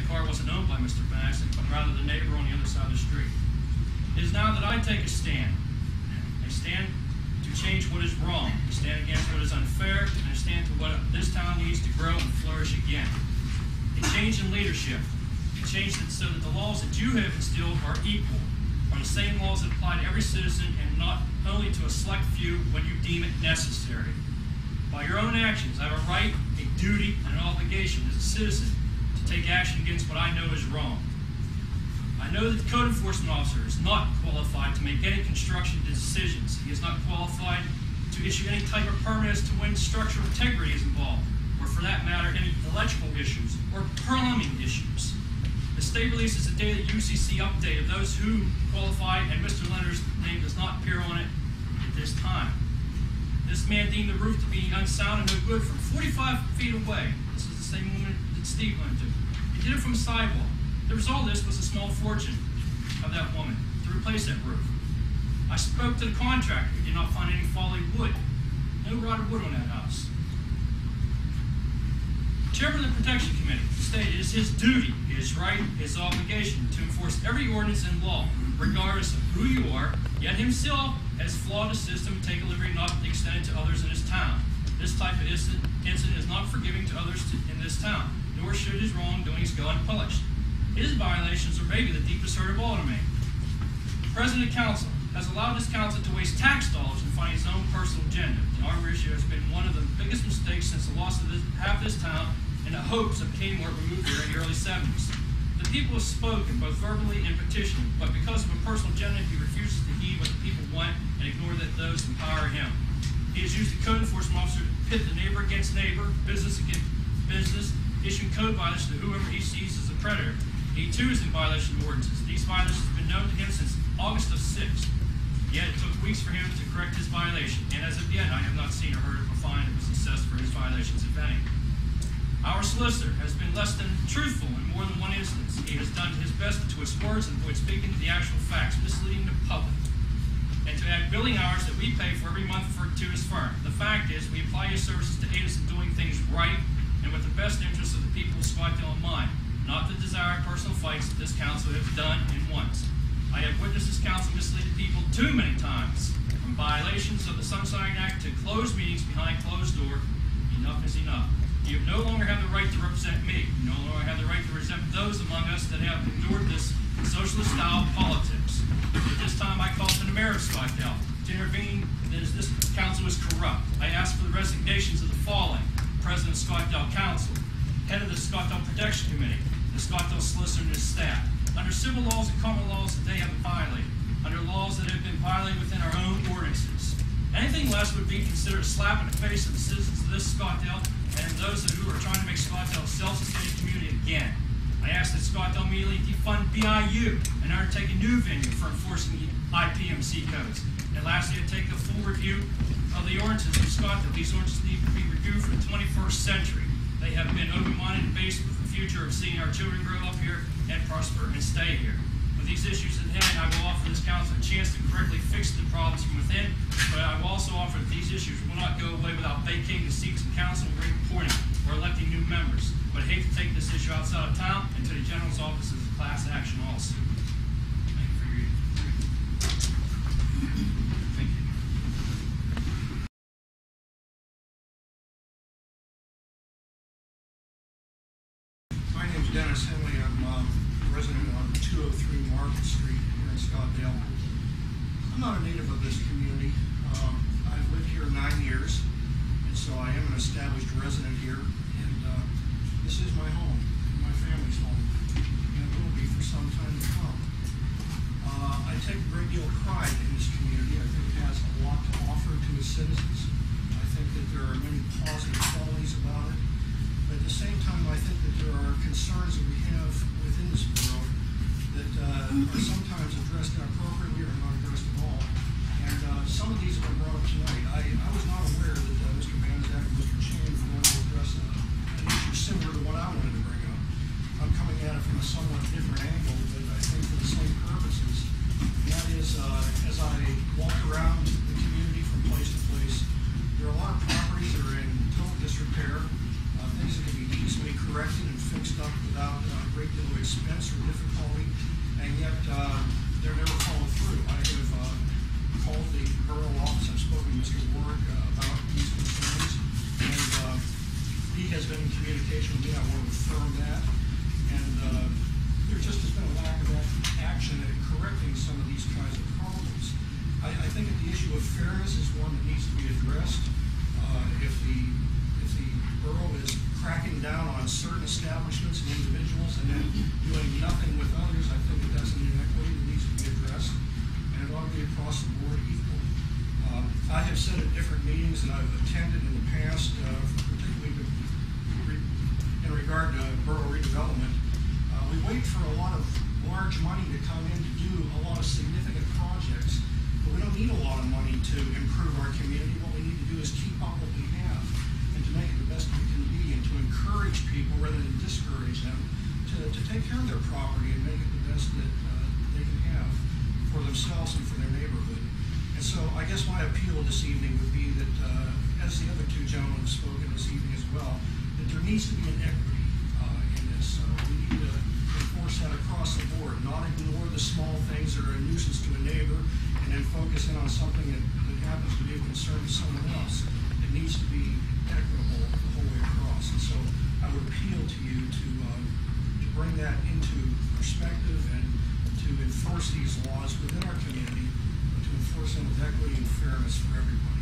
car wasn't owned by Mr. Banks, but rather the neighbor on the other side of the street. It is now that I take a stand. I stand to change what is wrong, to stand against what is unfair, and I stand to what this town needs to grow and flourish again. A change in leadership, a change so that the laws that you have instilled are equal, are the same laws that apply to every citizen and not only to a select few when you deem it necessary. By your own actions, I have a right, a duty, and an obligation as a citizen to take action against what I know is wrong. I know that the code enforcement officer is not qualified to make any construction decisions. He is not qualified to issue any type of permit as to when structural integrity is involved, or for that matter, any electrical issues or plumbing issues. The state releases a daily UCC update of those who qualify, and Mr. Leonard's name does not appear on it at this time. This man deemed the roof to be unsound and no good from 45 feet away. This is the same woman that Steve went to. He did it from sidewalk. The result of this was a small fortune of that woman to replace that roof. I spoke to the contractor. He did not find any falling wood. No rotted wood on that house. Chairman of the Protection Committee stated it is his duty, his right, his obligation to enforce every ordinance and law, regardless of who you are, yet himself has flawed the system and taken liberty not to extend it to others in his town. This type of incident is not forgiving to others in this town, nor should his wrongdoings go unpunished. His violations are maybe the deepest hurt of all to me. The President of Council has allowed this council to waste tax dollars in finding his own personal agenda. The armor issue has been one of the biggest mistakes since the loss of half this town and the hopes of Kmart removed here in the early 70s. The people have spoken, both verbally and petitioning, but because of a personal agenda, he refuses to heed what the people want and ignore those who empower him. He has used the code enforcement officer to pit the neighbor against neighbor, business against business, issuing code violations to whoever he sees as a predator. He too is in violation of ordinances. These violations have been known to him since August of 6th. Yet it took weeks for him to correct his violation, and as of yet, I have not seen or heard of a fine that was assessed for his violations, if any. Our solicitor has been less than truthful in more than one instance. He has done his best to twist words and avoid speaking to the actual facts, misleading the public, and to add billing hours that we pay for every month to his firm. The fact is, we apply his services to aid us in doing things right and with the best interests of the people of Scottdale in mind, not the desired personal fights that this council has done and wants. I have witnessed this council mislead people too many times, from violations of the Sunshine Act to closed meetings behind closed door. Enough is enough. You no longer have the right to represent me. You no longer have the right to represent those among us that have endured this socialist style of politics. At this time, I call for the mayor of Scottdale to intervene as this council is corrupt. I ask for the resignations of the following: President of Scottdale Council, head of the Scottdale Protection Committee, the Scottdale Solicitor and his staff, under civil laws and common laws that they have violated, under laws that have been violated within our own ordinances. Anything less would be considered a slap in the face of the citizens of this Scottdale and those who are trying to make Scottdale a self-sustaining community again. I ask that Scottdale immediately defund BIU and undertake a new venue for enforcing the IPMC codes. And lastly, I take a full review of the ordinances in Scottdale. These ordinances need to be reviewed for the 21st century. They have been open-minded and based with the future of seeing our children grow up here and prosper and stay here. With these issues at hand, I will offer this council a chance to correctly fix the problems from within, but I will also offer that these issues will not go away without vacating the seats in council and reappointing or electing new members. But I hate to take this issue outside of town and to the General's office as a class action lawsuit. Thank you for your ear. Thank you. My name is Dennis Henley. I'm a resident on 203 Market Street here in Scottdale. I'm not a native of this community. I've lived here 9 years, and so I am an established resident here. And this is my home, my family's home, and it will be for some time to come. I take a great deal of pride in this community. I think it has a lot to offer to its citizens. I think that there are many positive qualities about it. But at the same time, I think that there are concerns that we have within this borough that are sometimes addressed inappropriately or not addressed at all. And some of these have been brought up tonight. I was not aware that Mr. Banzak and Mr. Cheney were going to address an issue similar to what I wanted to bring up. I'm coming at it from a somewhat different angle, but I think for the same purposes. And that is, as I walk around the community from place to place, there are a lot of properties that are in total disrepair. Things that can be easily corrected and fixed up without a great deal of expense or difficulty, and yet they're never followed through. I have called the borough office. I've spoken to Mr. Ward about these concerns, and he has been in communication with me. I want to affirm that. And there just has been a lack of action at correcting some of these kinds of problems. I think that the issue of fairness is one that needs to be addressed. If the borough is cracking down on certain establishments and individuals and then doing nothing with others, I think that that's an inequity that needs to be addressed, and it ought to be across the board equal. I have said at different meetings that I've attended in the past, particularly in regard to borough redevelopment, we wait for a lot of large money to come in to do a lot of significant projects, but we don't need a lot of money to improve our community. What we need to do is keep up what we have and to make it the best we can be, and to encourage people rather than discourage them to take care of their property and make it the best that they can have for themselves and for their neighborhood. And so I guess my appeal this evening would be that, as the other two gentlemen have spoken this evening as well, that there needs to be an equity in this. We need to enforce that across the board, not ignore the small things that are a nuisance to a neighbor and then focus in on something that happens to be of concern to someone else. It needs to be equitable the whole way across. And so I would appeal to you to bring that into perspective and to enforce these laws within our community, but to enforce them with equity and fairness for everybody.